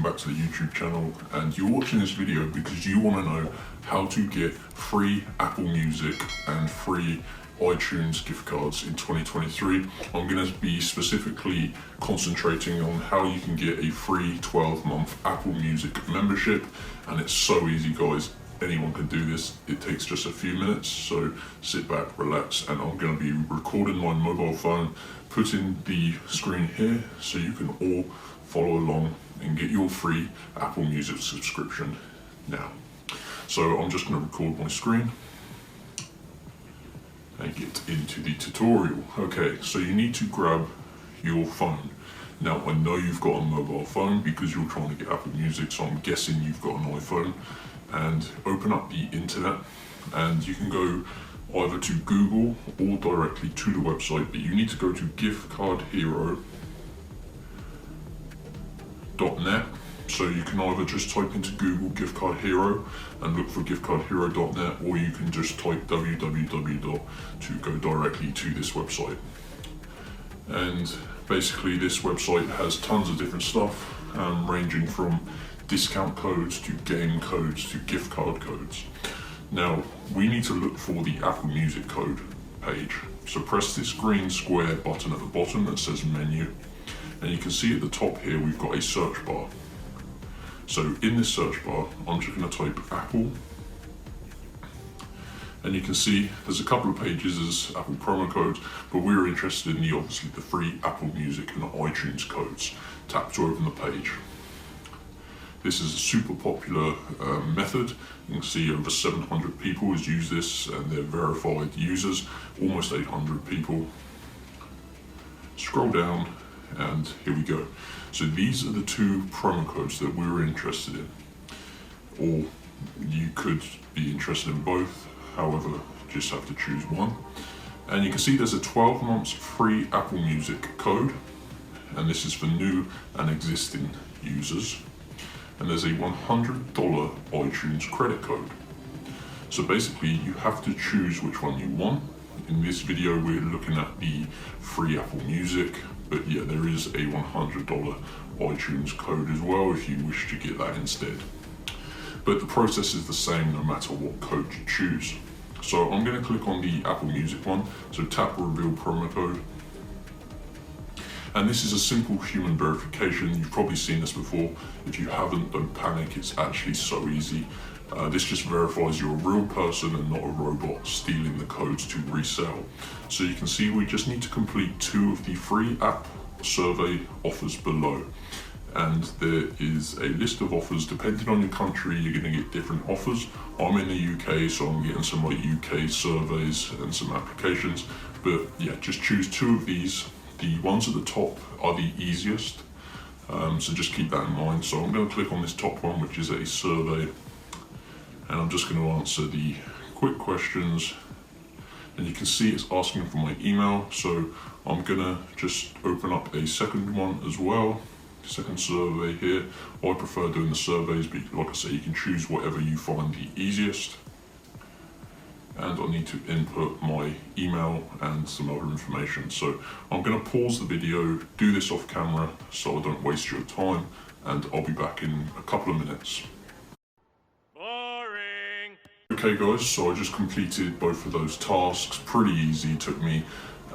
back to the YouTube channel, and you're watching this video because you want to know how to get free Apple Music and free iTunes gift cards in 2023. I'm going to be specifically concentrating on how you can get a free 12-month Apple Music membership, and it's so easy, guys. Anyone can do this. It takes just a few minutes, so sit back, relax, and I'm going to be recording my mobile phone, putting the screen here so you can all follow along and get your free Apple Music subscription now. So I'm just going to record my screen and get into the tutorial. Okay, so you need to grab your phone. Now, I know you've got a mobile phone because you're trying to get Apple Music, so I'm guessing you've got an iPhone. And open up the internet, and you can go either to Google or directly to the website, but you need to go to giftcardhero.net. So you can either just type into Google Gift Card Hero and look for giftcardhero.net, or you can just type www to go directly to this website. And basically this website has tons of different stuff, ranging from discount codes to game codes to gift card codes. Now, we need to look for the Apple Music code page. So press this green square button at the bottom that says menu, and you can see at the top here we've got a search bar. So in this search bar, I'm just going to type Apple, and you can see there's a couple of pages as Apple promo codes, but we're interested in obviously the free Apple Music and iTunes codes. Tap to open the page. This is a super popular method. You can see over 700 people has used this, and they're verified users, almost 800 people. Scroll down, and here we go. So these are the two promo codes that we're interested in, or you could be interested in both. However, you just have to choose one. And you can see there's a 12 months free Apple Music code, and this is for new and existing users. And there's a $100 iTunes credit code. So basically you have to choose which one you want. In this video we're looking at the free Apple Music, but yeah, there is a $100 iTunes code as well if you wish to get that instead. But the process is the same no matter what code you choose. So I'm going to click on the Apple Music one, so tap reveal promo code. And this is a simple human verification. You've probably seen this before. If you haven't, don't panic, it's actually so easy. This just verifies you're a real person and not a robot stealing the codes to resell. So you can see we just need to complete 2 of the free app survey offers below. And there is a list of offers. Depending on your country, you're going to get different offers. I'm in the UK, so I'm getting some like UK surveys and some applications. But yeah, just choose 2 of these. The ones at the top are the easiest, so just keep that in mind. So I'm going to click on this top one, which is a survey, and I'm just going to answer the quick questions. And you can see it's asking for my email, so I'm going to just open up a second one as well, second survey here. I prefer doing the surveys, but like I say, you can choose whatever you find the easiest. And I need to input my email and some other information. So I'm going to pause the video, do this off camera so I don't waste your time, and I'll be back in a couple of minutes. Boring. Okay guys, so I just completed both of those tasks. Pretty easy, it took me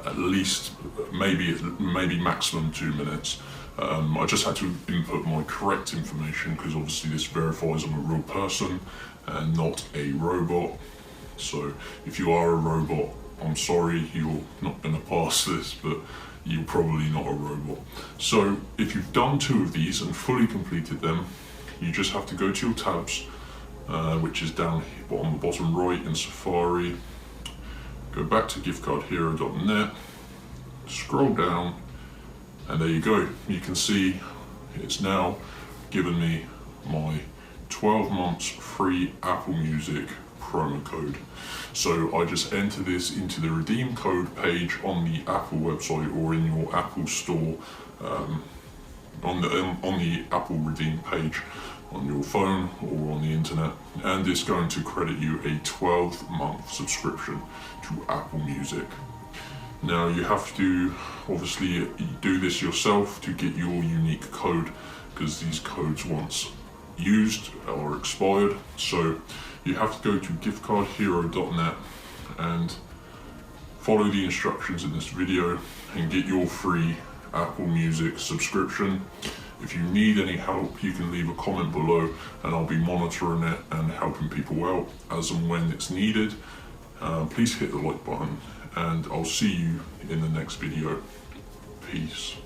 at least maybe maximum 2 minutes. I just had to input my correct information because obviously this verifies I'm a real person and not a robot. So if you are a robot, I'm sorry, you're not going to pass this, but you're probably not a robot. So if you've done 2 of these and fully completed them, you just have to go to your tabs, which is down on the bottom right in Safari, go back to giftcardhero.net, scroll down, and there you go. You can see it's now given me my 12 months free Apple Music promo code. So I just enter this into the redeem code page on the Apple website or in your Apple store, on the Apple redeem page on your phone or on the internet, and it's going to credit you a 12-month subscription to Apple Music. Now you have to obviously do this yourself to get your unique code, because these codes once used or expired. So you have to go to giftcardhero.net and follow the instructions in this video and get your free Apple Music subscription. If you need any help, you can leave a comment below and I'll be monitoring it and helping people out as and when it's needed. Please hit the like button and I'll see you in the next video. Peace.